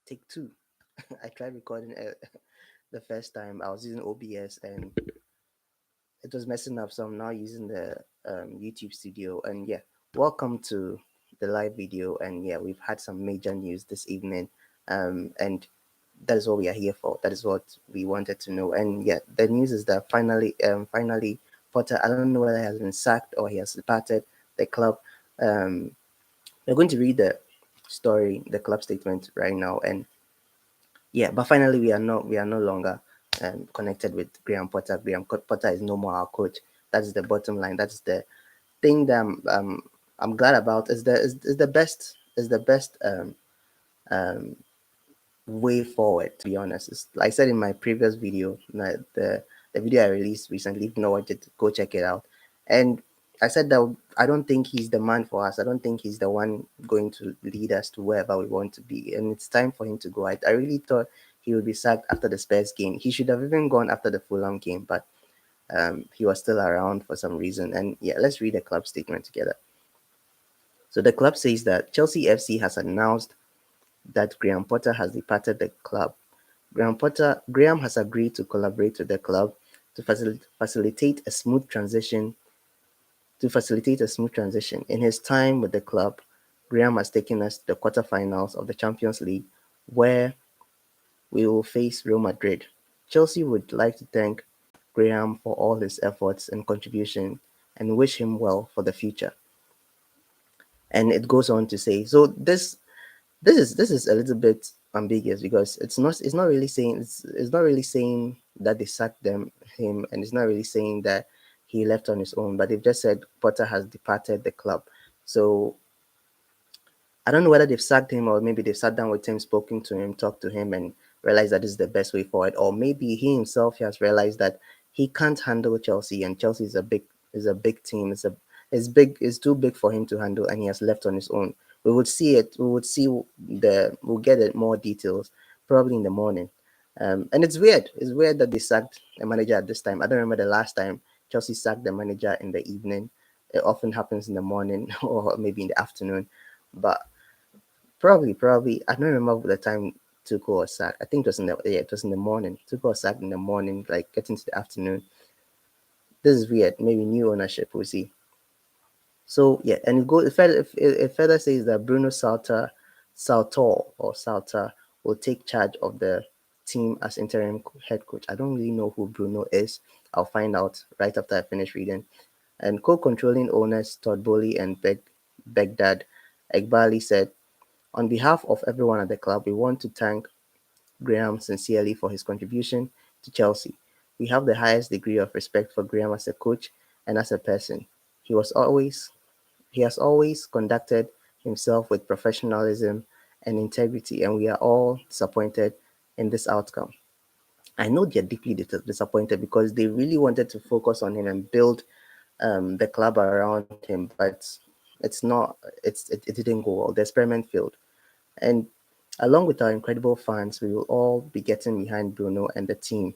take two. I tried recording the first time. I was using OBS and it was messing up, so I'm now using the YouTube studio. And yeah, welcome to the live video. And yeah, we've had some major news this evening, and that is what we are here for. That is what we wanted to know. And yeah, the news is that finally, Potter. I don't know whether he has been sacked or he has departed the club. Um, we're going to read the story, the club statement right now, and yeah, but finally we are no longer connected with Graham Potter. Potter is no more our coach. That's the bottom line. That's the thing that I'm glad about. Is the best um way forward. To be honest, like I said in my previous video, the video I released recently. If you know what, go check it out. And I said that I don't think he's the man for us. I don't think he's the one going to lead us to wherever we want to be. And it's time for him to go. I really thought he would be sacked after the Spurs game. He should have even gone after the Fulham game, but he was still around for some reason. And yeah, let's read the club statement together. So the club says that Chelsea FC has announced that Graham Potter has departed the club. Graham has agreed to collaborate with the club to facilitate a smooth transition. In his time with the club, Graham has taken us to the quarterfinals of the Champions League, where we will face Real Madrid. Chelsea would like to thank Graham for all his efforts and contribution and wish him well for the future. And it goes on to say, so this is a little bit ambiguous because it's not really saying that they sacked him, and it's not really saying that he left on his own, but they've just said Potter has departed the club. So I don't know whether they've sacked him or maybe they've sat down with him, spoken to him, talked to him, and realized that this is the best way forward. Or maybe he himself has realized that he can't handle Chelsea, and Chelsea is a big team. It's too big for him to handle, and he has left on his own. We would see it. We would see we'll get it more details probably in the morning. And it's weird. It's weird that they sacked a manager at this time. I don't remember the last time Chelsea sacked the manager in the evening. It often happens in the morning or maybe in the afternoon. But probably. I don't remember the time Tuchel was sacked. I think it was in the morning. Tuchel was sacked in the morning, like getting to the afternoon. This is weird. Maybe new ownership. We'll see. So yeah, and it further says that Bruno Saltor will take charge of the team as interim head coach. I don't really know who Bruno is. I'll find out right after I finish reading. And co-controlling owners Todd Bowley and Begdad Egbali said, on behalf of everyone at the club, we want to thank Graham sincerely for his contribution to Chelsea. We have the highest degree of respect for Graham as a coach and as a person. He was always he has always conducted himself with professionalism and integrity, and we are all disappointed in this outcome. I know they're deeply disappointed because they really wanted to focus on him and build the club around him, but it didn't go well. The experiment failed. And along with our incredible fans, we will all be getting behind Bruno and the team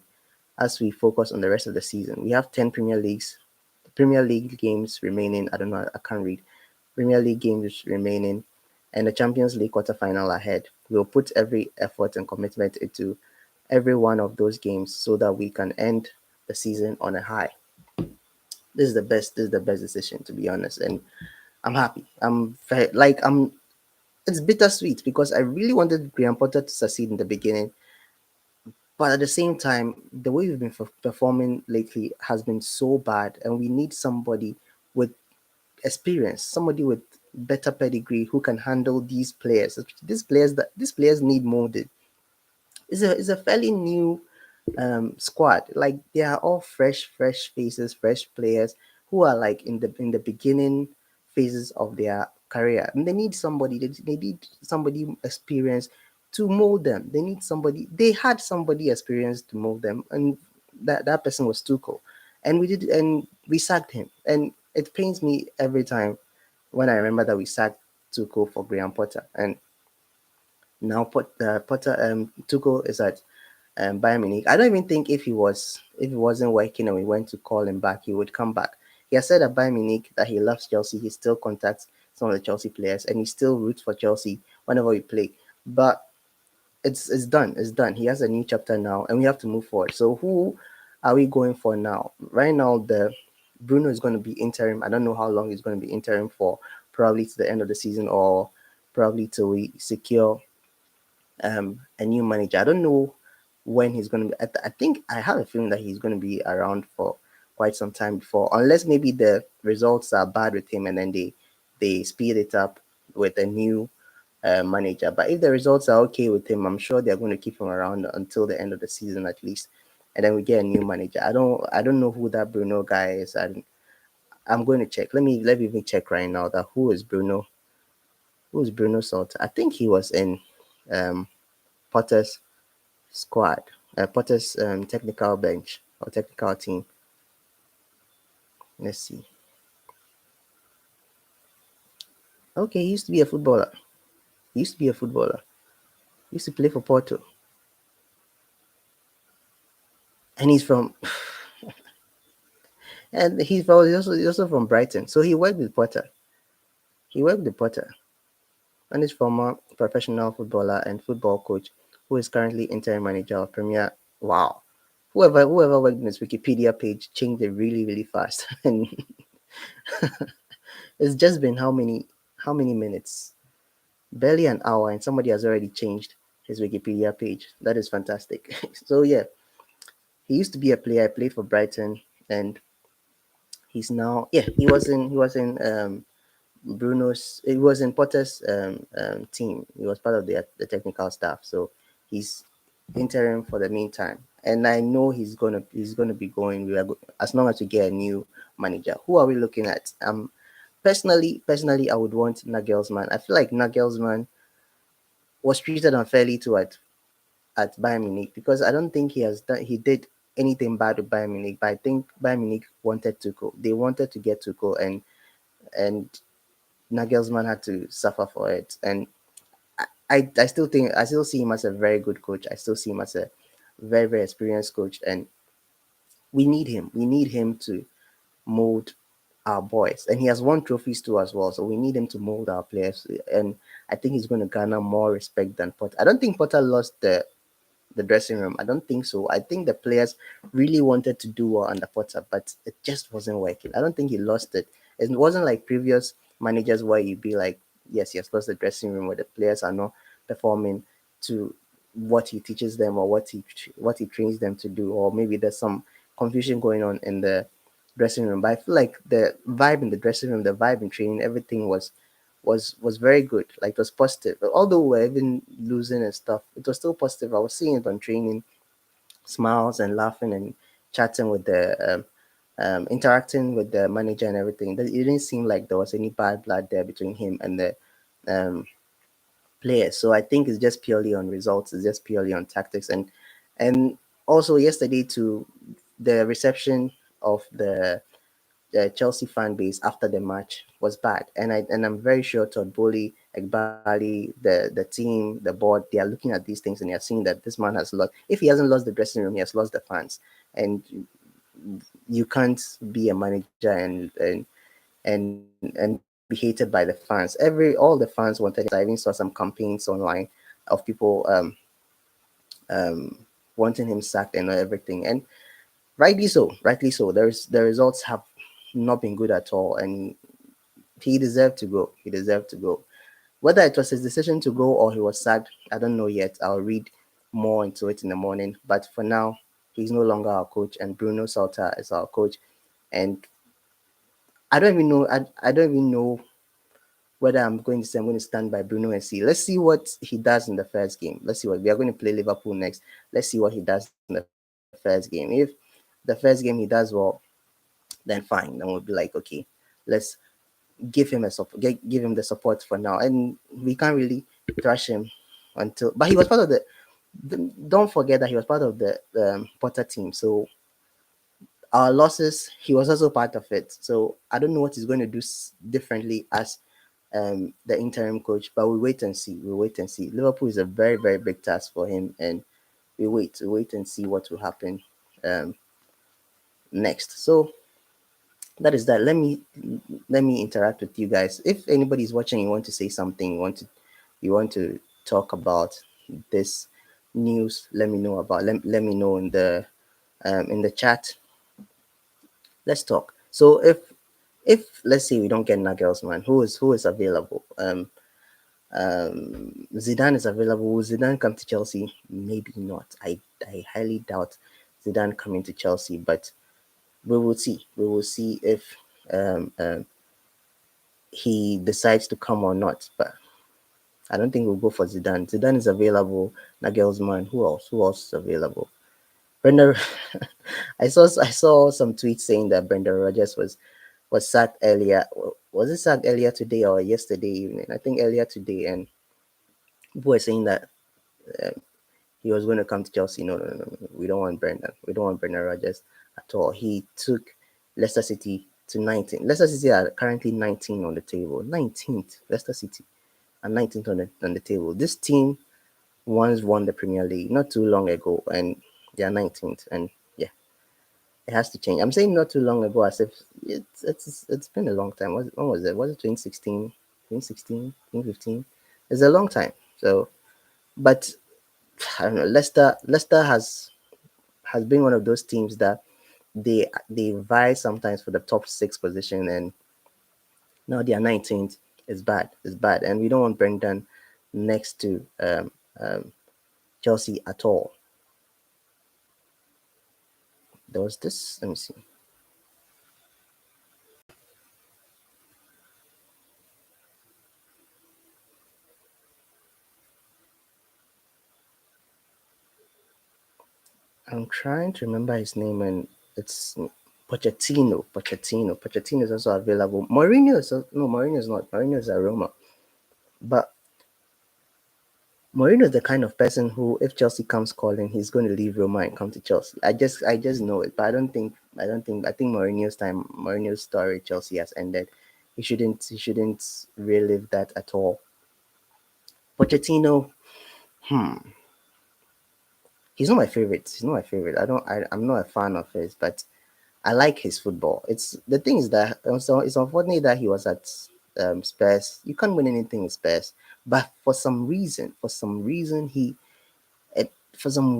as we focus on the rest of the season. We have 10 Premier League games remaining. I don't know, I can't read. Premier League games remaining and the Champions League quarterfinal ahead. We'll put every effort and commitment into every one of those games so that we can end the season on a high. This is the best decision, to be honest, and I'm happy. It's bittersweet because I really wanted Graham Potter to succeed in the beginning, but at the same time, the way we've been performing lately has been so bad, and we need somebody with experience, somebody with better pedigree who can handle these players. These players need molded. It's a fairly new squad. Like they are all fresh faces, fresh players who are like in the beginning phases of their career, and they need somebody. They need somebody experienced to mold them. They need somebody. They had somebody experienced to mold them, and that person was Tuchel, and we sacked him, and it pains me every time when I remember that we sacked Tuchel for Graham Potter, and now Tuchel is at Bayern Munich. I don't even think if he wasn't working and we went to call him back, he would come back. He has said at Bayern Munich that he loves Chelsea. He still contacts some of the Chelsea players and he still roots for Chelsea whenever we play. But it's done. It's done. He has a new chapter now, and we have to move forward. So who are we going for now? Right now, the Bruno is going to be interim. I don't know how long he's going to be interim for. Probably to the end of the season, or probably till we secure a new manager. I don't know when he's going to be. I think I have a feeling that he's going to be around for quite some time before, unless maybe the results are bad with him and then they speed it up with a new manager. But if the results are okay with him, I'm sure they're going to keep him around until the end of the season at least, and then we get a new manager. I don't know who that Bruno guy is. I'm going to check. Let me even check right now that who is Bruno. Who is Bruno Salter? I think he was in um, Potter's squad, Potter's technical bench or technical team. Let's see. Okay, he used to be a footballer. He used to be a footballer. He used to play for Porto, and he's from and he's also from Brighton. So he worked with Potter. He worked with Potter, and is former professional footballer and football coach who is currently interim manager of Premier. Wow. Whoever worked in this Wikipedia page changed it really, really fast. And it's just been how many minutes? Barely an hour, and somebody has already changed his Wikipedia page. That is fantastic. So yeah, he used to be a player. I played for Brighton, and he's now he was in Bruno's. He was in Potter's team. He was part of the technical staff. So he's interim for the meantime, and I know he's gonna be going. As long as we get a new manager. Who are we looking at? Personally, I would want Nagelsmann. I feel like Nagelsmann was treated unfairly too at Bayern Munich, because I don't think he did anything bad with Bayern Munich, but I think Bayern Munich wanted Tuchel. They wanted to get Tuchel, and Nagelsmann had to suffer for it. And I still see him as a very good coach. I still see him as a very, very experienced coach, and we need him. We need him to mold our boys, and he has won trophies too as well. So we need him to mold our players, and I think he's going to garner more respect than Potter. I don't think Potter lost the dressing room. I don't think so. I think the players really wanted to do well under Potter, but it just wasn't working. I don't think he lost it. It wasn't like previous managers where you'd be like, yes, he has lost the dressing room, where the players are not performing to what he teaches them, or what he trains them to do, or maybe there's some confusion going on in the dressing room. But I feel like the vibe in the dressing room, the vibe in training, everything was very good. Like, it was positive. Although we're even losing and stuff, it was still positive. I was seeing it on training, smiles and laughing and chatting with the interacting with the manager and everything. It didn't seem like there was any bad blood there between him and the um, players. So I think it's just purely on results. It's just purely on tactics, and also yesterday to the reception of the Chelsea fan base after the match was bad, and I'm very sure Todd Bowley, Egbali, the team, the board, they are looking at these things and they are seeing that this man has lost. If he hasn't lost the dressing room, he has lost the fans, and you can't be a manager and be hated by the fans. All the fans wanted him sacked. I even saw some campaigns online of people wanting him sacked and everything, and rightly so. Rightly so. The results have not been good at all, and he deserved to go. He deserved to go. Whether it was his decision to go or he was sacked, I don't know yet. I'll read more into it in the morning. But for now, he's no longer our coach, and Bruno Salta is our coach. And I don't even know. I don't even know whether I'm going to stand by Bruno and see. Let's see what he does in the first game. Let's see what we are going to play Liverpool next. Let's see what he does in the first game. If the first game he does well, then fine. Then we'll be like, okay, let's give him give him the support for now, and we can't really thrash him until. But he was part of don't forget that he was part of the Potter team. So our losses, he was also part of it. So I don't know what he's going to do differently as the interim coach, but we'll wait and see. We'll wait and see. Liverpool is a very, very big task for him, and we wait and see what will happen um, next. So that is that. Let me interact with you guys. If anybody's watching, you want to say something, you want to talk about this, news, let me know about. Let me know in the chat. Let's talk. So if let's say we don't get Nagelsmann, who is available? Zidane is available. Will Zidane come to Chelsea? Maybe not. I highly doubt Zidane coming to Chelsea, but we will see. We will see if um, um, he decides to come or not. But I don't think we'll go for Zidane. Zidane is available. Nagelsmann. Who else? Who else is available? Brendan. I saw some tweets saying that Brendan Rodgers was sacked earlier. Was it sacked earlier today or yesterday evening? I think earlier today, and people were saying that he was going to come to Chelsea. No, no, no, no. We don't want Brendan. We don't want Brendan Rodgers at all. He took Leicester City to 19. Leicester City are currently 19 on the table. 19th, Leicester City, and 19th on the table. This team once won the Premier League not too long ago, and they are 19th. And yeah, it has to change. I'm saying not too long ago as if it's been a long time. When was it? Was it 2016, 2016, 2015? It's a long time. So, but I don't know. Leicester has been one of those teams that they vie sometimes for the top six position, and now they are 19th. It's bad. It's bad, and we don't want Brendan next to Chelsea at all. There was this. Let me see. I'm trying to remember his name, and it's Pochettino. Pochettino is also available. Mourinho is no, Mourinho is not. Mourinho is at Roma, but Mourinho is the kind of person who, if Chelsea comes calling, he's going to leave Roma and come to Chelsea. I just know it, but I think Mourinho's story at Chelsea has ended. He shouldn't relive that at all. Pochettino, hmm, he's not my favorite. He's not my favorite. I'm not a fan of his, but I like his football. It's the thing is that also it's unfortunate that he was at Spurs. You can't win anything with Spurs, but for some reason for some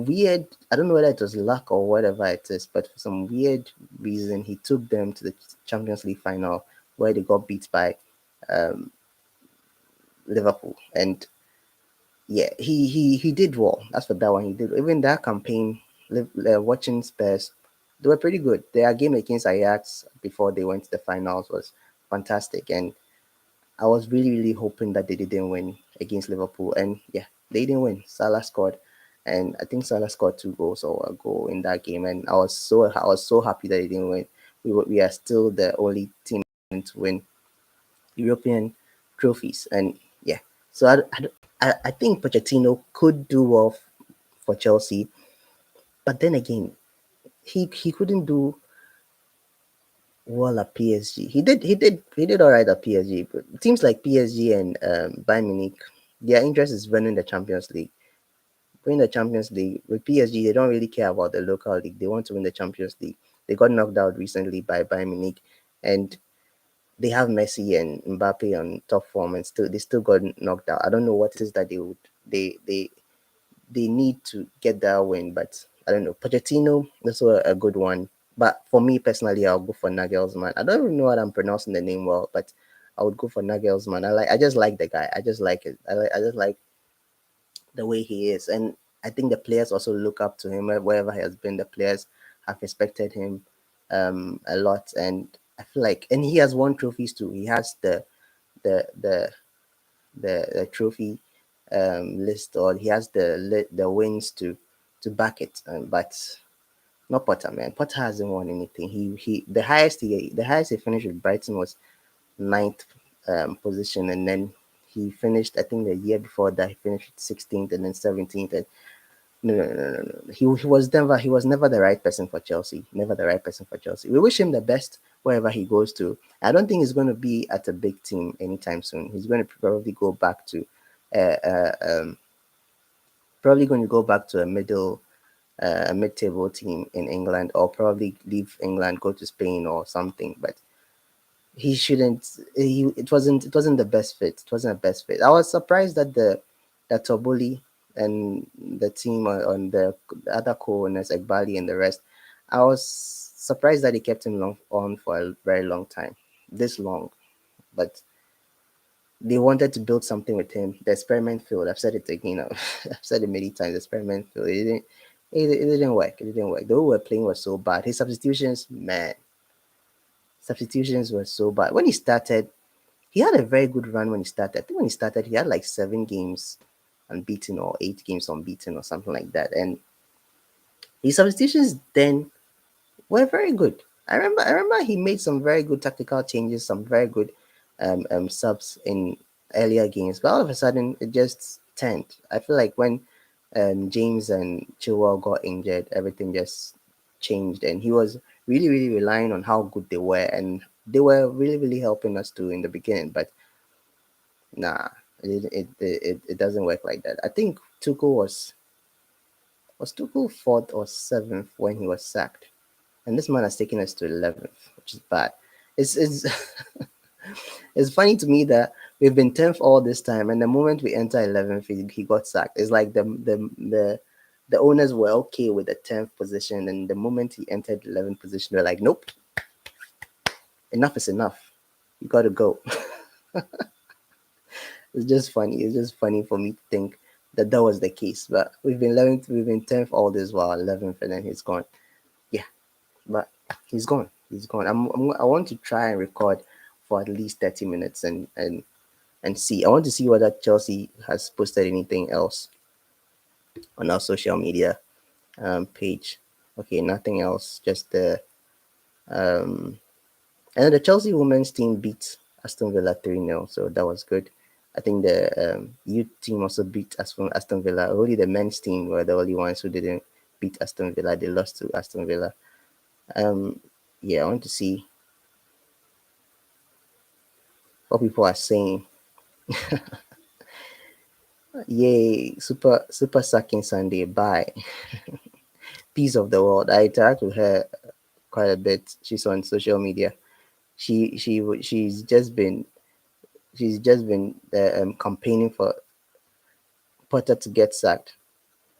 weird, I don't know whether it was luck or whatever it is, but for some weird reason he took them to the Champions League final where they got beat by um, Liverpool. And yeah, he did well. That's for that one. He did even that campaign. Watching Spurs, they were pretty good. Their game against Ajax before they went to the finals was fantastic, and I was really really hoping that they didn't win against Liverpool. And yeah, they didn't win. Salah scored, and I think Salah scored 2 goals or a goal in that game, and I was so happy that they didn't win. We are still the only team to win European trophies. And yeah, so I think Pochettino could do well for Chelsea, but then again, he couldn't do well at PSG. He did all right at PSG, but teams like PSG and Bayern Munich, their interest is winning the Champions League. Win the Champions League with PSG, they don't really care about the local league. They want to win the Champions League. They got knocked out recently by Bayern Munich, and they have Messi and Mbappe on top form, and still they still got knocked out. I don't know what it is that they need to get that win, but I don't know. Pochettino, also a good one. But for me personally, I'll go for Nagelsmann. I don't even know what I'm pronouncing the name well, but I would go for Nagelsmann. I just like the guy. I just like it. I just like the way he is, and I think the players also look up to him wherever he has been. The players have respected him a lot, and I feel like, and he has won trophies too. He has the the the trophy list, or he has the wins to back it. But not Potter, man. Potter hasn't won anything. He the highest he finished with Brighton was ninth position, and then he finished, I think the year before that he finished 16th and then 17th. And no, no, no, no, no. He was never the right person for Chelsea. Never the right person for Chelsea. We wish him the best wherever he goes to. I don't think he's going to be at a big team anytime soon. He's going to probably go back to, uh, uh, um, probably going to go back to a mid-table team in England, or probably leave England, go to Spain or something. But he shouldn't. It wasn't the best fit. It wasn't the best fit. I was surprised that Toboli and the team on the other co-owners, like Bali and the rest, I was surprised that he kept him on for a very long time, this long. But they wanted to build something with him. The experiment failed. I've said it again. I've said it many times. The experiment failed. It didn't work. It didn't work. The way we were playing was so bad. His substitutions, man, substitutions were so bad. When he started, he had a very good run when he started. I think when he started, he had like 7 games unbeaten or 8 games unbeaten or something like that. And his substitutions then were very good. I remember he made some very good tactical changes, some very good subs in earlier games, but all of a sudden it just turned. I feel like when James and Chilwell got injured, everything just changed, and he was really, really relying on how good they were, and they were really, really helping us too in the beginning. But nah, it doesn't work like that. I think Tuchel was Tuchel fourth or seventh when he was sacked, and this man has taken us to 11th, which is bad. It's it's funny to me that we've been 10th all this time, and the moment we enter 11th, he got sacked. It's like the owners were okay with the 10th position, and the moment he entered 11th position, they're like, nope, enough is enough. You got to go. It's just funny. It's just funny for me to think that that was the case. But we've been 11th, we've been 10th all this while, 11th, and then he's gone. Yeah, but he's gone. He's gone. I want to try and record for at least 30 minutes and see. I want to see whether Chelsea has posted anything else on our social media page. Okay, nothing else. Just the and the Chelsea women's team beat Aston Villa 3-0, so that was good. I think the youth team also beat Aston Villa. Only the men's team were the only ones who didn't beat Aston Villa. They lost to Aston Villa. Um, yeah, I want to see what people are saying. Yay, super sucking Sunday. Bye. Peace of the world. I interact with her quite a bit. She's on social media. She's just been campaigning for Potter to get sacked.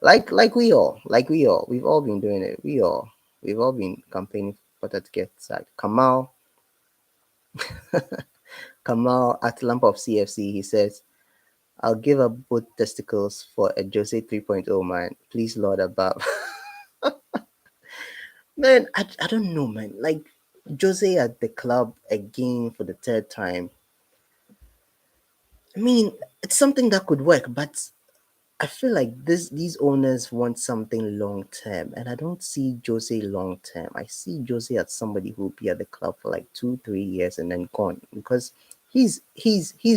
Like we've all been doing it. We've all been campaigning for Potter to get sacked. Kamal at Lamp of CFC, he says, I'll give up both testicles for a Jose 3.0 man. Please, Lord above. Man, I don't know, man. Like Jose at the club again for the third time. I mean, it's something that could work, but I feel like these owners want something long term, and I don't see Jose long term. I see Jose as somebody who will be at the club for like 2-3 years and then gone because he's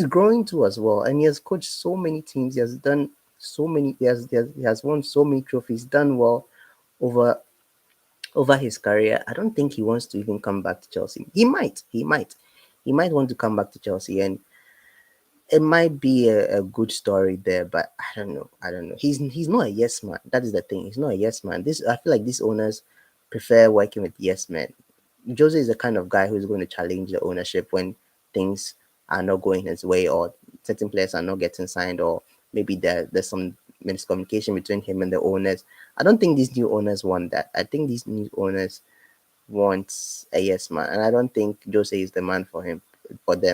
growing too as well, and he has coached so many teams. He has done so many. He has won so many trophies. Done well over his career. I don't think he wants to even come back to Chelsea. He might want to come back to Chelsea, and it might be a good story there, but I don't know. I don't know. He's not a yes man. That is the thing. He's not a yes man. This I feel like these owners prefer working with yes men. Jose is the kind of guy who's going to challenge the ownership when things are not going his way or certain players are not getting signed or maybe there's some miscommunication between him and the owners. I don't think these new owners want that. I think these new owners want a yes man, and I don't think Jose is the man for them.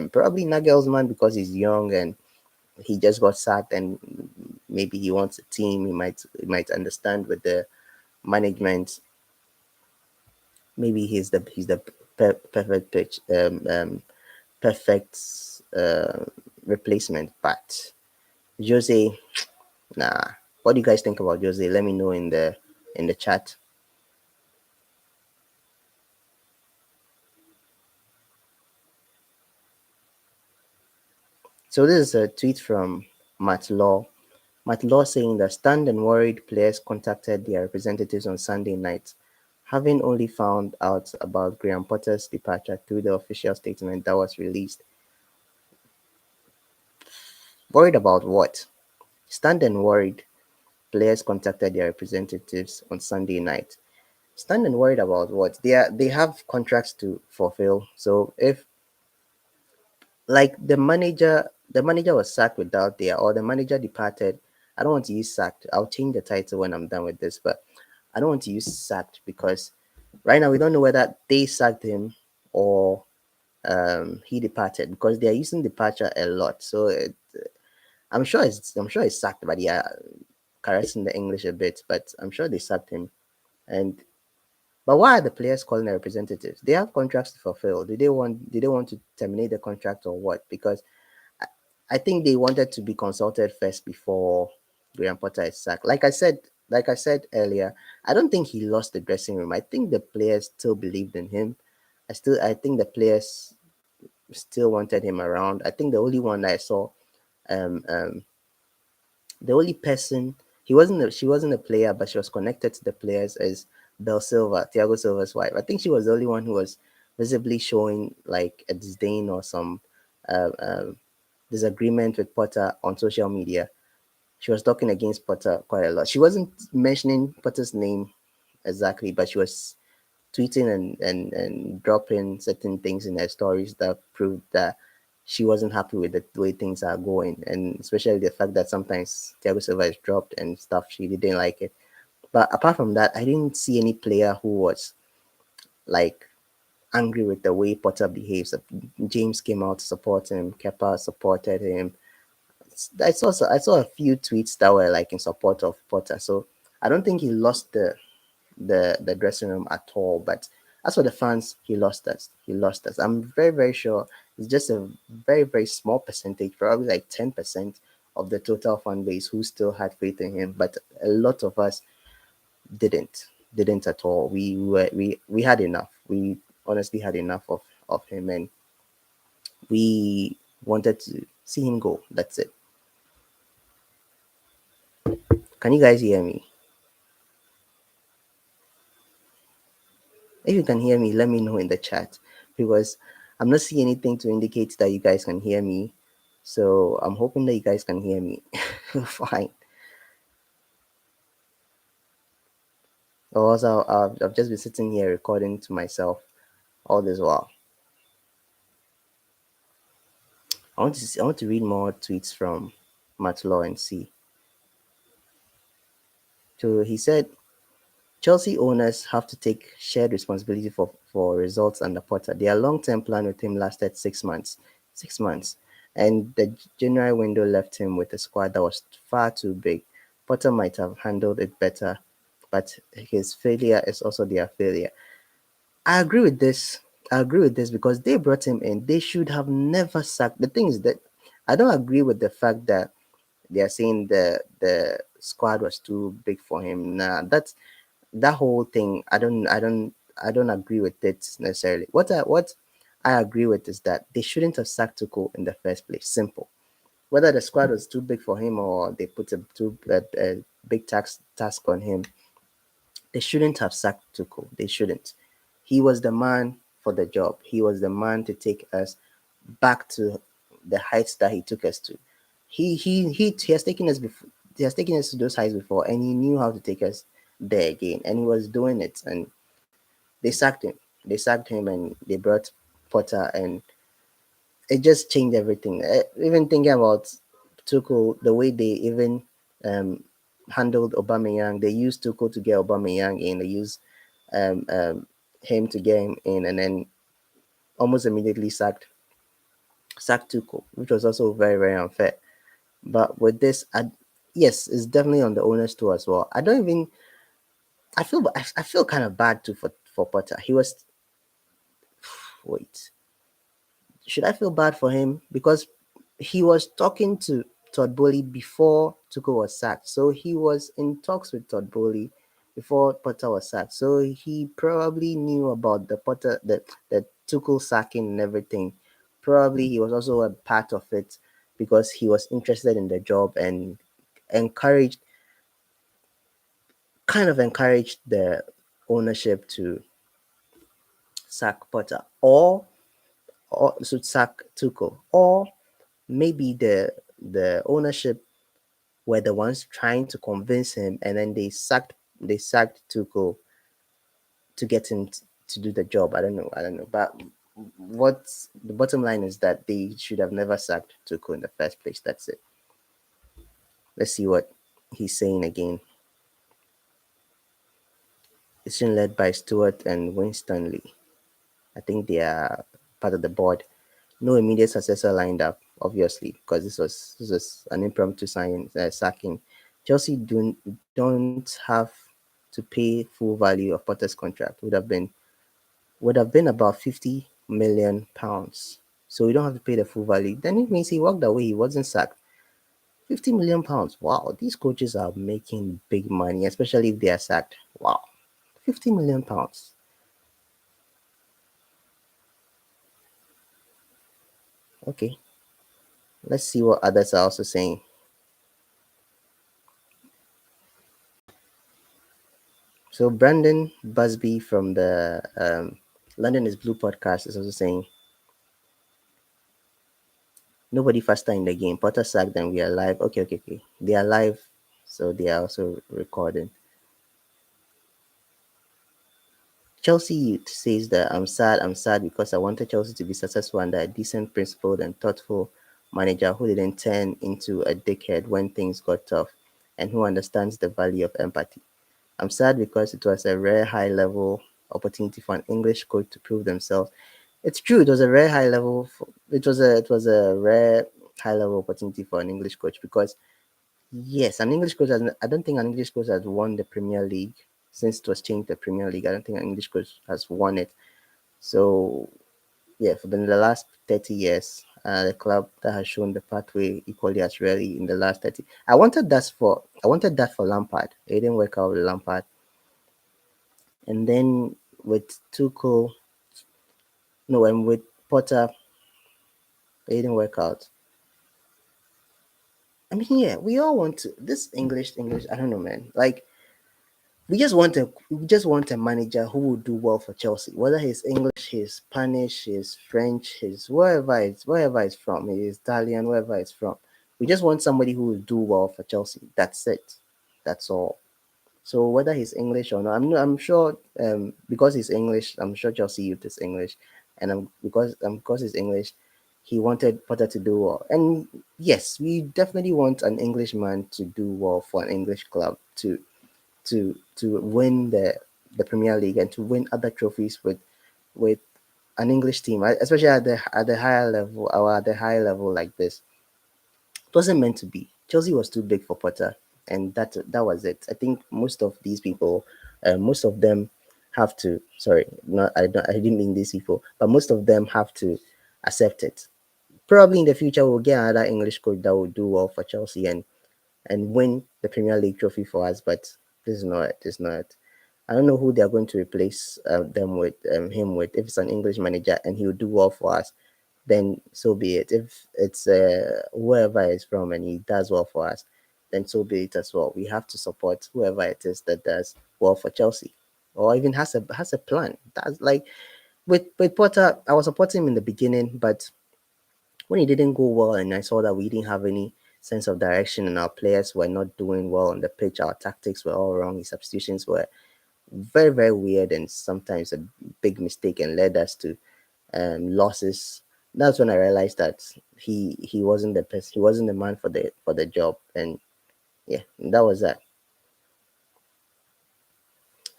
Probably Nagelsmann because he's young and he just got sacked, and maybe he wants a team. He might understand with the management. Maybe he's the perfect pitch perfect uh, replacement. But Jose, nah. What do you guys think about Jose? Let me know in the chat. So this is a tweet from Matt Law. Matt Law saying that stunned and worried players contacted their representatives on Sunday night, having only found out about Graham Potter's departure through the official statement that was released. Worried about what? Stunned and worried players contacted their representatives on Sunday night. Stunned and worried about what? They have contracts to fulfill. So if like the manager was sacked without their or the manager departed I don't want to use sacked. I'll change the title when I'm done with this, but I don't want to use sacked because right now we don't know whether they sacked him or he departed because they are using departure a lot. So I'm sure it's sacked, but yeah, caressing the English a bit, but I'm sure they sacked him. And but why are the players calling the representatives? They have contracts to fulfill. Do they want to terminate the contract or what? Because I, I think they wanted to be consulted first before Graham Potter is sacked. Like I said earlier, I don't think he lost the dressing room. I think the players still believed in him. I think the players still wanted him around. I think the only one I saw, um, um, the only person she wasn't a player, but she was connected to the players is Bel Silva, Thiago Silva's wife. I think she was the only one who was visibly showing like a disdain or some uh, um, disagreement with Potter on social media. She was talking against Potter quite a lot. She wasn't mentioning Potter's name exactly, but she was tweeting and dropping certain things in her stories that proved that she wasn't happy with the way things are going, and especially the fact that sometimes Thiago Silva is dropped and stuff. She didn't like it. But apart from that, I didn't see any player who was like angry with the way Potter behaves. James came out to support him. Kepa supported him. I saw a few tweets that were like in support of Potter. So I don't think he lost the dressing room at all. But as for the fans, he lost us. He lost us. I'm very, very sure it's just a very, very small percentage, probably like 10% of the total fan base who still had faith in him. But a lot of us didn't. Didn't at all. We had enough. We honestly had enough of him, and we wanted to see him go. That's it. Can you guys hear me? If you can hear me, let me know in the chat because I'm not seeing anything to indicate that you guys can hear me. So I'm hoping that you guys can hear me. Fine. Or also, I've just been sitting here recording to myself all this while. I want to read more tweets from Matt Law and see. So he said Chelsea owners have to take shared responsibility for results under Potter. Their long-term plan with him lasted 6 months. 6 months. And the January window left him with a squad that was far too big. Potter might have handled it better, but his failure is also their failure. I agree with this. I agree with this because they brought him in. They should have never sacked. The thing is that I don't agree with the fact that they are saying the squad was too big for him. Nah, that whole thing I don't agree with it necessarily. What I agree with is that they shouldn't have sacked Tuchel in the first place. Simple. Whether the squad was too big for him or they put a big task on him, they shouldn't have sacked Tuchel. They shouldn't. He was the man for the job. He was the man to take us back to the heights that he took us to. He has taken us before. He has taken us to those heights before, and he knew how to take us there again, and he was doing it. And they sacked him. They sacked him, and they brought Potter, and it just changed everything. Even thinking about Tuchel, the way they even um, handled Aubameyang, they used Tuchel to get Aubameyang in. They used him to get him in, and then almost immediately sacked Tuchel, which was also very, very unfair. But with this, yes, it's definitely on the owners too as well. I don't even. I feel kind of bad too for Potter. He was wait. Should I feel bad for him because he was talking to Todd Bowley before Tuchel was sacked, so he was in talks with Todd Bowley before Potter was sacked. So he probably knew about the Tuchel sacking and everything. Probably he was also a part of it because he was interested in the job and encouraged encouraged the ownership to sack Potter or to sack Tuchel, or maybe the ownership were the ones trying to convince him, and then they sacked Tuchel to get him to do the job. I don't know, but what's the bottom line is that they should have never sacked Tuchel in the first place. That's it. Let's see what he's saying again. It's led by Stuart and Winston Lee. I think they are part of the board. No immediate successor lined up, obviously, because this was an impromptu sacking. Chelsea don't have to pay full value of Potter's contract. Would have been about 50 million pounds. So we don't have to pay the full value. Then it means he walked away. He wasn't sacked. 50 million pounds. Wow, these coaches are making big money, especially if they are sacked. Wow, 50 million pounds. Okay, let's see what others are also saying. So Brandon Busby from the London is Blue podcast is also saying nobody faster in the game. Potter sacked them. We are live. Okay, okay, okay. They are live, so they are also recording. Chelsea Youth says that I'm sad because I wanted Chelsea to be successful under a decent, principled, and thoughtful manager who didn't turn into a dickhead when things got tough and who understands the value of empathy. I'm sad because it was a rare high level opportunity for an English coach to prove themselves. It's true, it was a rare high level it was a rare high level opportunity for an English coach because yes, an English coach has, I don't think an English coach has won the Premier League since it was changed to the Premier League. I don't think an English coach has won it. So yeah, for the last 30 years, the club that has shown the pathway equally as rarely in the last 30. I wanted that for Lampard. It didn't work out with Lampard. And then with Tuchel, no, and with Potter, it didn't work out. I mean, yeah, we all want to this English. I don't know, man. Like we just want a manager who will do well for Chelsea, whether he's English, he's Spanish, he's French, he's wherever it's from, he's Italian, wherever it's from. We just want somebody who will do well for Chelsea. That's it. That's all. So whether he's English or not, I'm sure because he's English, I'm sure Chelsea Youth is English, and because he's English, he wanted Potter to do well. And yes, we definitely want an Englishman to do well for an English club to win the Premier League and to win other trophies with an English team, especially at the higher level or at the higher level like this. It wasn't meant to be. Chelsea was too big for Potter, and that was it. I think most of these people, most of them have to. Sorry, not I didn't mean these people, but most of them have to accept it. Probably in the future we'll get another English coach that will do well for Chelsea and win the Premier League trophy for us. But this is not it. This is not it. I don't know who they are going to replace him with. If it's an English manager and he'll do well for us, then so be it. If it's whoever it's from and he does well for us, then so be it as well. We have to support whoever it is that does well for Chelsea, or even has a plan. That's like with Potter. I was supporting him in the beginning, but when it didn't go well, and I saw that we didn't have any sense of direction, and our players were not doing well on the pitch, our tactics were all wrong. His substitutions were very, very weird and sometimes a big mistake and led us to losses. That's when I realized that he wasn't the best. He wasn't the man for the job. And yeah, that was that.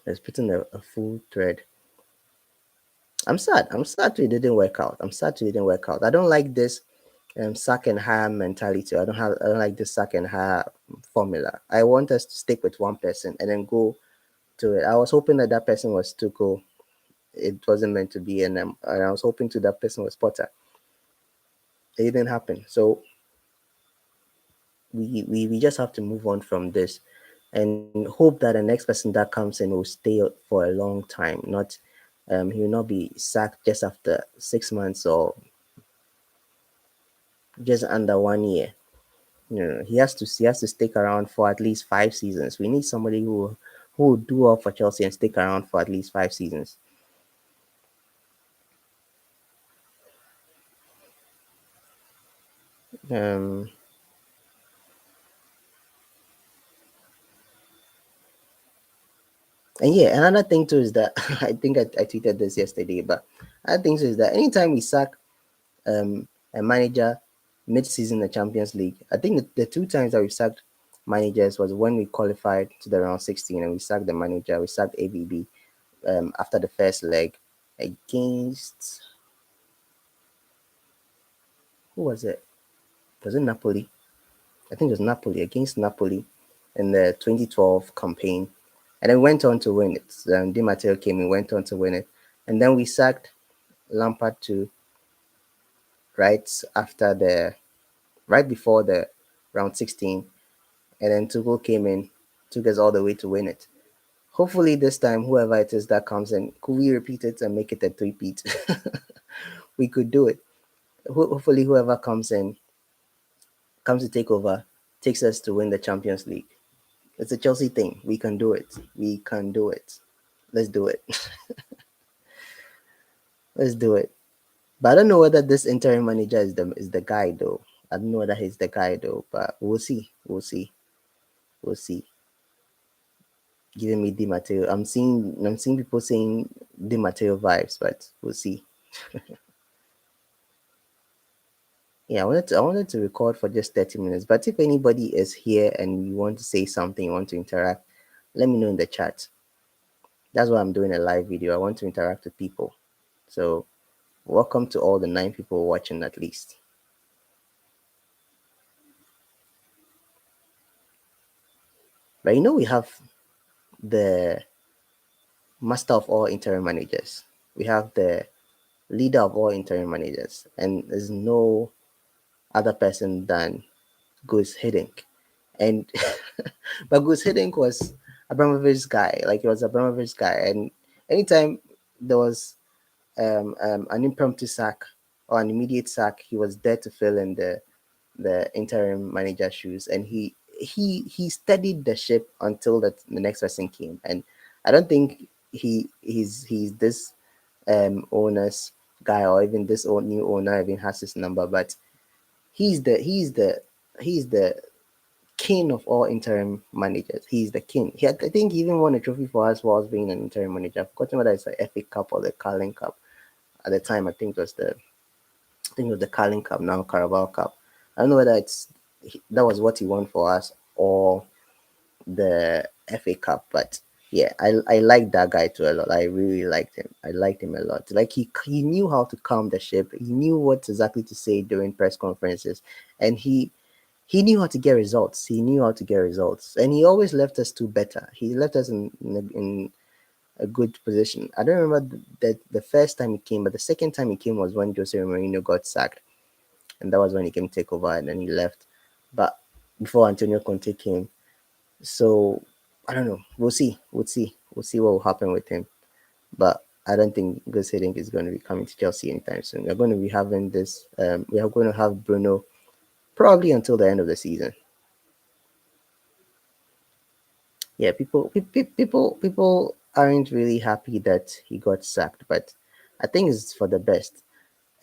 Let's put in a full thread. I'm sad. I'm sad it didn't work out. I'm sad it didn't work out. I don't like this sack and hire mentality. I don't like this sack and hire formula. I want us to stick with one person and then go to it. I was hoping that person was Tuchel. It wasn't meant to be, and I was hoping that person was Potter. It didn't happen. So we just have to move on from this and hope that the next person that comes in will stay for a long time. Not he will not be sacked just after 6 months or just under 1 year. He has to stick around for at least 5 seasons. We need somebody who will do well for Chelsea and stick around for at least 5 seasons. Um, and yeah, another thing too is that I think I tweeted this yesterday, but another thing too is that anytime we sack a manager mid-season in the Champions League, I think the two times that we sacked managers was when we qualified to the round 16 and we sacked the manager. We sacked ABB after the first leg against, who was it? Was it Napoli? I think it was Napoli, against Napoli in the 2012 campaign. And then went on to win it. Di Matteo came and went on to win it. And then we sacked Lampard to right before the round 16. And then Tuchel came in, took us all the way to win it. Hopefully this time, whoever it is that comes in, could we repeat it and make it a three-peat? We could do it. Hopefully whoever comes to take over, takes us to win the Champions League. It's a Chelsea thing. We can do it. We can do it. Let's do it. Let's do it. But I don't know whether this interim manager is the guy though. I don't know whether he's the guy though, but we'll see. We'll see. We'll see. Giving me Di Matteo. I'm seeing people saying Di Matteo vibes, but we'll see. Yeah, I wanted to record for just 30 minutes. But if anybody is here and you want to say something, you want to interact, let me know in the chat. That's why I'm doing a live video. I want to interact with people. So welcome to all the 9 people watching at least. But we have the master of all interim managers. We have the leader of all interim managers. And there's no other person than Gus Hiddink. And but Gus Hiddink was Abramovich's guy. Like, he was Abramovich's guy. And anytime there was an impromptu sack or an immediate sack, he was there to fill in the interim manager shoes, and he steadied the ship until the next person came. And I don't think he's this owner's guy, or even this new owner even has his number, but he's the king of all interim managers. He's the king. I think he even won a trophy for us whilst being an interim manager. I've forgotten whether it's the FA Cup or the Carling Cup. At the time, I think it was the Carling Cup, now Carabao Cup. I don't know whether that was what he won for us or the FA Cup, but yeah, I like that guy too a lot. I really liked him. I liked him a lot. Like, he knew how to calm the ship. He knew what exactly to say during press conferences, and he knew how to get results. He knew how to get results, and he always left us to better. He left us in a good position. I don't remember the first time he came, but the second time he came was when Jose Mourinho got sacked, and that was when he came to take over, and then he left. But before Antonio Conte came, so I don't know. We'll see. We'll see. We'll see what will happen with him. But I don't think Gus Hiddink is going to be coming to Chelsea anytime soon. We're going to be having this. We are going to have Bruno probably until the end of the season. Yeah, people aren't really happy that he got sacked, but I think it's for the best.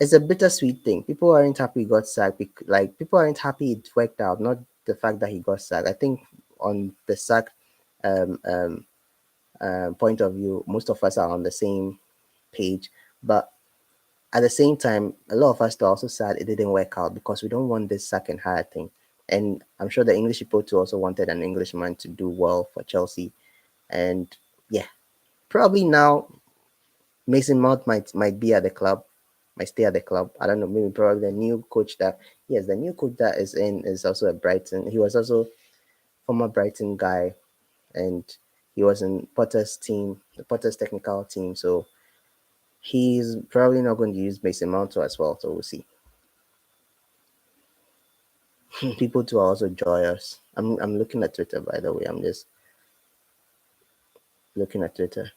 It's a bittersweet thing. People aren't happy he got sacked. Like, people aren't happy it worked out, not the fact that he got sacked. I think on the sack um, um, point of view, most of us are on the same page. But at the same time, a lot of us are also sad it didn't work out, because we don't want this sack and hire thing. And I'm sure the English people too also wanted an Englishman to do well for Chelsea. And yeah, probably now Mason Mount might be at the club, might stay at the club. I don't know. Maybe probably the new coach that is in is also a Brighton. He was also former Brighton guy, and he was in Potter's team, the Potter's technical team. So he's probably not going to use Mason Mount as well. So we'll see. People too are also joyous. I'm looking at Twitter, by the way. I'm just looking at Twitter.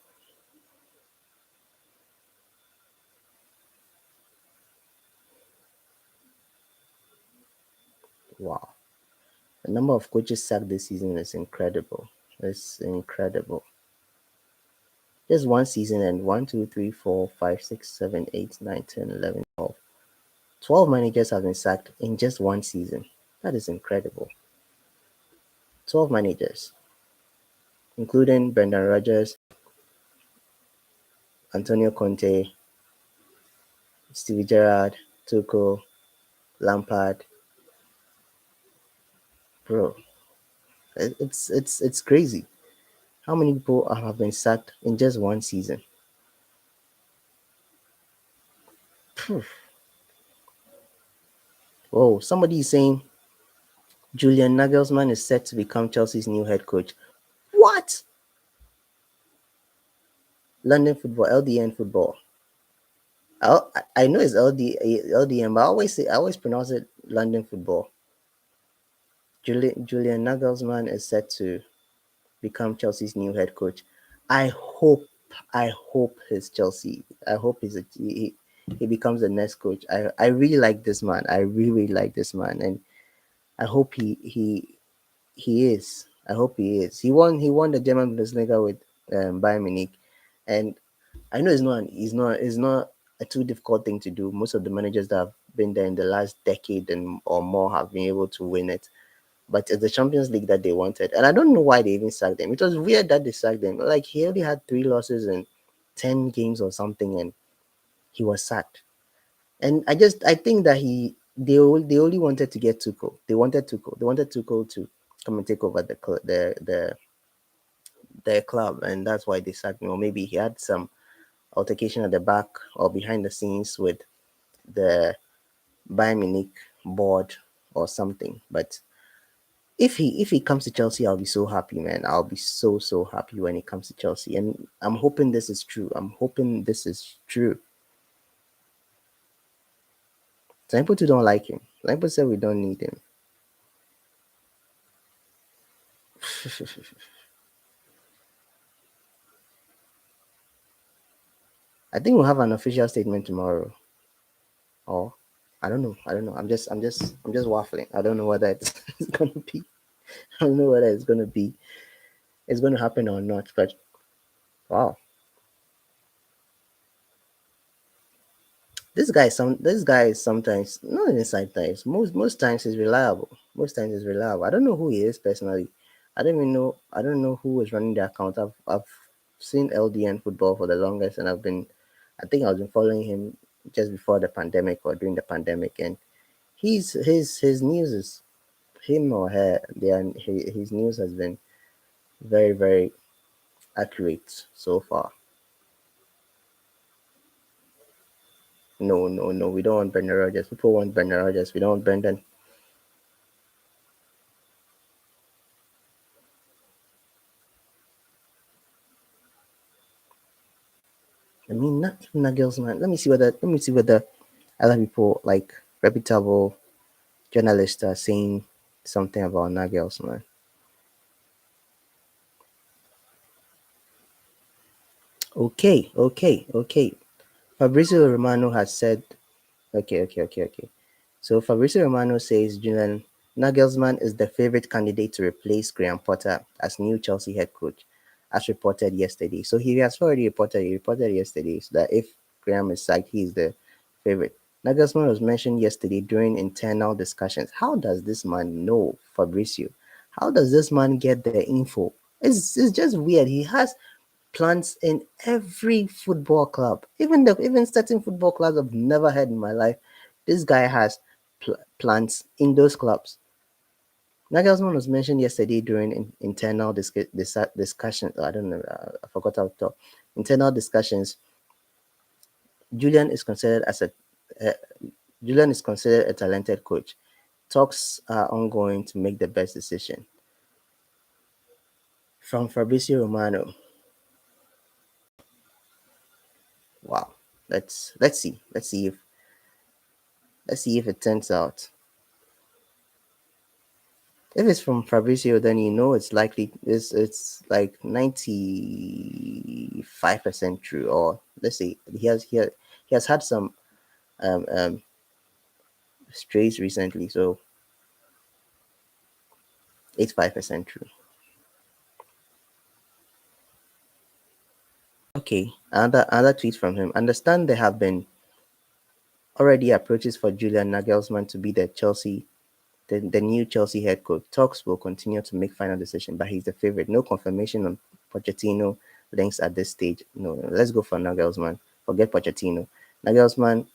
Wow. The number of coaches sacked this season is incredible. It's incredible. Just one season, and 1, 2, 3, 4, 5, 6, 7, 8, 9, 10, 11, 12. 12 managers have been sacked in just one season. That is incredible. 12 managers, including Brendan Rodgers, Antonio Conte, Stevie Gerrard, Tuchel, Lampard. Bro, It's crazy. How many people have been sacked in just one season? Phew. Whoa, somebody is saying Julian Nagelsmann is set to become Chelsea's new head coach. What? London football, LDN football. I know it's LDN, but I always pronounce it London football. Julian Nagelsmann is set to become Chelsea's new head coach. I hope I hope he's Chelsea. I hope he becomes the next coach. I really like this man. I really like this man, and I hope he is. I hope he is. He won the German Bundesliga with Bayern Munich, and I know it's not a too difficult thing to do. Most of the managers that have been there in the last decade and or more have been able to win it. But it's the Champions League that they wanted, and I don't know why they even sacked them. It was weird that they sacked them. Like he only had 3 losses in 10 games or something, and he was sacked. And I think that they only wanted to get Tuchel. They wanted Tuchel to come and take over their club, and that's why they sacked him. Or maybe he had some altercation at the back or behind the scenes with the Bayern Munich board or something. But if he comes to Chelsea, I'll be so happy, man. I'll be so happy when he comes to Chelsea, and I'm hoping this is true. I'm hoping this is true. Some people too don't like him. Some people say we don't need him. I think we'll have an official statement tomorrow. Or I don't know. I don't know. I'm just waffling. I don't know whether it's gonna be. I don't know whether it's gonna be. It's gonna happen or not. But wow, this guy is sometimes not even sometimes. Most times he's reliable. Most times he's reliable. I don't know who he is personally. I don't know who is running the account. I've seen LDN football for the longest, and I think I've been following him just before the pandemic or during the pandemic, and his news is him or her. His news has been very accurate so far. No, no, no. We don't want Brendan Rodgers. People want Brendan Rodgers. We don't want Brendan. I mean, not even Nagelsmann. Let me see whether other people like reputable journalists are saying something about Nagelsmann. Okay. Fabrizio Romano has said, okay. So Fabrizio Romano says Julian Nagelsmann is the favorite candidate to replace Graham Potter as new Chelsea head coach, as reported yesterday. So he reported yesterday that if Graham is sacked, he is the favorite. Nagelsmann was mentioned yesterday during internal discussions. How does this man know Fabrizio? How does this man get the info? It's just weird. He has plants in every football club. Even certain football clubs I've never heard in my life. This guy has plants in those clubs. Nagelsmann was mentioned yesterday during internal discussions. I don't know. I forgot how to talk. Internal discussions. Julian is considered as a uh, Julian is considered a talented coach. Talks are ongoing to make the best decision. From Fabrizio Romano. Wow. Let's see. Let's see if it turns out. If it's from Fabrizio, then you know it's likely it's like 95% true. Or let's say he has had some um um strays recently, so 85% true. Okay, another tweet from him. Understand there have been already approaches for Julian Nagelsmann to be the new Chelsea head coach. Talks will continue to make final decision, but he's the favorite. No confirmation on Pochettino links at this stage. No, let's go for Nagelsmann. Forget Pochettino. Nagelsmann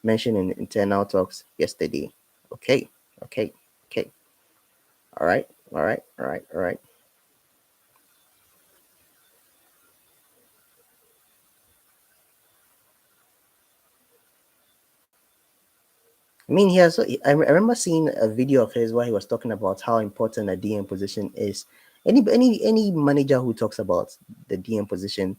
mentioned in internal talks yesterday. Okay, okay, okay. All right. All right, all right, all right. I mean, he has. I remember seeing a video of his where he was talking about how important a DM position is. Any manager who talks about the DM position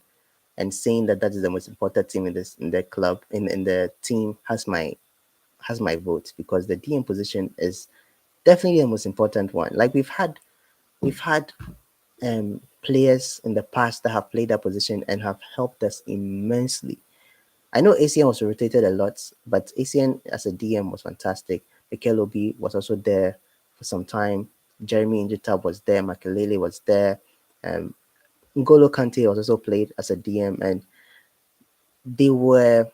and saying that that is the most important team in the club in the team has my vote, because the DM position is definitely the most important one. Like we've had players in the past that have played that position and have helped us immensely. I know ACN was rotated a lot, but ACN as a DM was fantastic. Mikel Obi was also there for some time. Jeremy Injita was there. Makelele was there. Um, N'Golo Kante was also played as a DM, and they were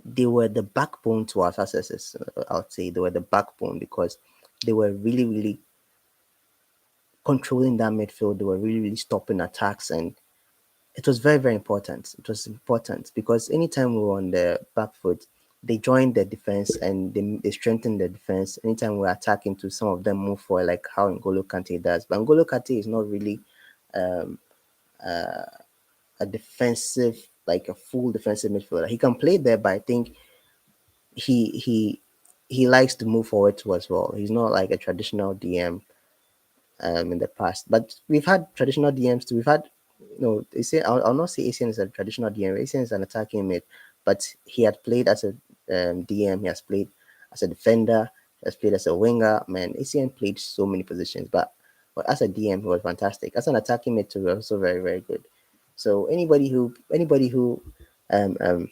they were the backbone to our successes. I would say they were the backbone because they were really controlling that midfield. They were really stopping attacks, and it was very important. It was important because anytime we were on the back foot, they joined the defense and they strengthened the defense. Anytime we attack into, some of them move forward, like how N'Golo Kante does. But N'Golo Kante is not really a defensive, like a full defensive midfielder. He can play there, but I think he he he likes to move forward too as well. He's not like a traditional DM in the past. But we've had traditional DMs too. We've had, no, I'll not say ACN is a traditional DM. ACN is an attacking mid, but he had played as a DM. He has played as a defender. He has played as a winger. Man, ACN played so many positions, but as a DM, he was fantastic. As an attacking mid, too, he was also very good. So anybody who um, um,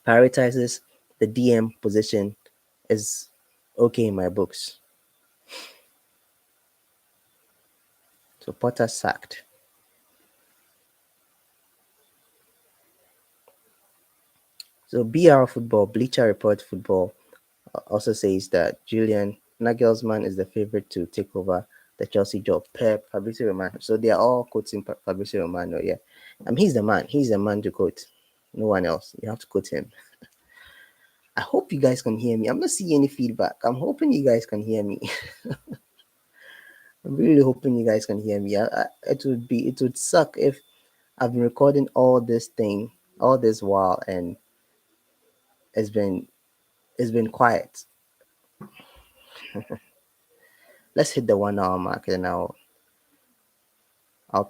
prioritizes the DM position is okay in my books. So Potter sacked. So BR Football, Bleacher Report Football also says that Julian Nagelsmann is the favorite to take over the Chelsea job per Fabrizio Romano. So they are all quoting Fabrizio Romano. Yeah, he's the man. He's the man to quote. No one else. You have to quote him. I hope you guys can hear me. I'm not seeing any feedback. I'm hoping you guys can hear me. I'm really hoping you guys can hear me. It would suck if I've been recording all this thing all this while and it's been it's been quiet. Let's hit the 1 hour mark and I'll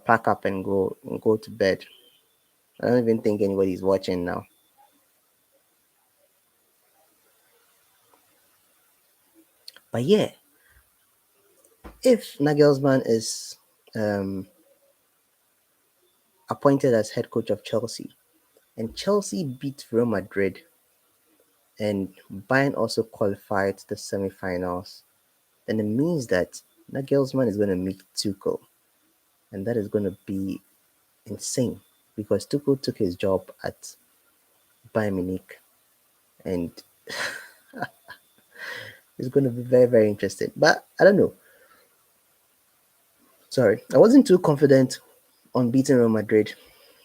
pack up and go to bed. I don't even think anybody's watching now. But yeah, if Nagelsmann is um, appointed as head coach of Chelsea and Chelsea beat Real Madrid and Bayern also qualified to the semi-finals, then it means that Nagelsmann is going to meet Tuchel, and that is going to be insane because Tuchel took his job at Bayern Munich, and it's going to be very interesting. But I don't know. Sorry, I wasn't too confident on beating Real Madrid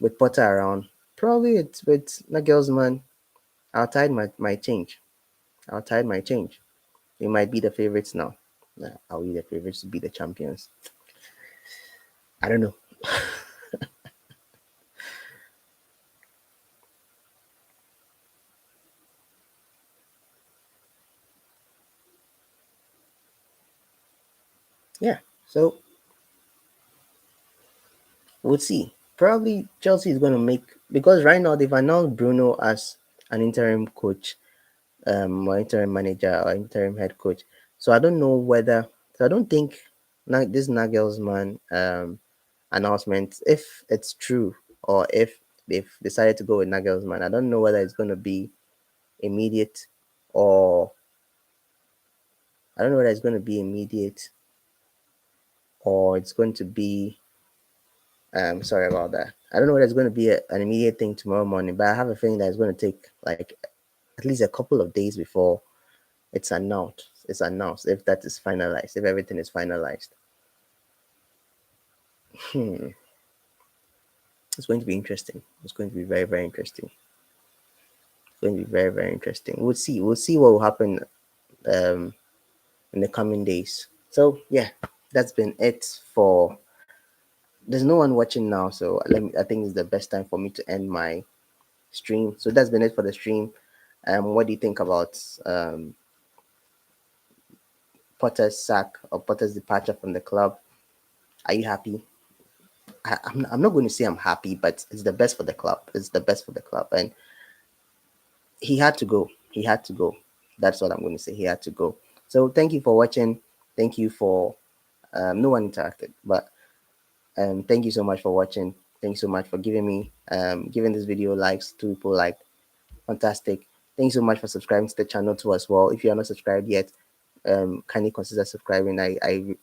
with Potter around. Probably it's with Nagelsmann. I'll tide my change. I'll tide my change. We might be the favorites now. Nah, are we the favorites to be the champions? I don't know. Yeah, so we'll see. Probably Chelsea is going to make, because right now they've announced Bruno as an interim coach, or interim manager or interim head coach. So I don't know whether. So I don't think this Nagelsmann announcement, if it's true or if they've decided to go with Nagelsmann, I don't know whether it's going to be immediate or I don't know whether it's going to be immediate or it's going to be. Sorry about that. I don't know whether it's going to be an immediate thing tomorrow morning, but I have a feeling that it's going to take like at least a couple of days before it's announced. It's announced if that is finalized, if everything is finalized. Hmm. It's going to be interesting. It's going to be very interesting. It's going to be very interesting. We'll see. We'll see what will happen um, in the coming days. So yeah, that's been it for. There's no one watching now, so I think it's the best time for me to end my stream. So that's been it for the stream. What do you think about Potter's sack or Potter's departure from the club? Are you happy? I'm not going to say I'm happy, but it's the best for the club. It's the best for the club, and he had to go. He had to go. That's what I'm going to say. He had to go. So thank you for watching. Thank you for no one interacted, but thank you so much for watching. Thank you so much for giving this video likes. 2 people like. Fantastic. Thank you so much for subscribing to the channel too as well. If you are not subscribed yet, kindly consider subscribing. I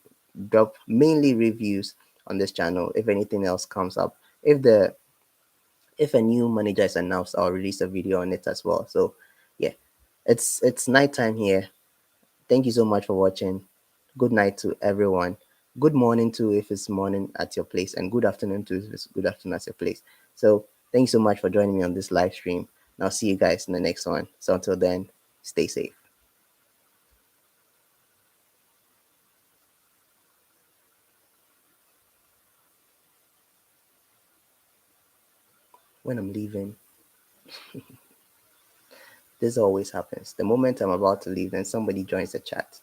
drop mainly reviews on this channel. If anything else comes up, if a new manager is announced, I'll release a video on it as well. So yeah, it's nighttime here. Thank you so much for watching. Good night to everyone. Good morning to if it's morning at your place, and good afternoon to if it's good afternoon at your place. So thank you so much for joining me on this live stream. And I'll see you guys in the next one. So until then, stay safe. When I'm leaving, this always happens. The moment I'm about to leave, then somebody joins the chat.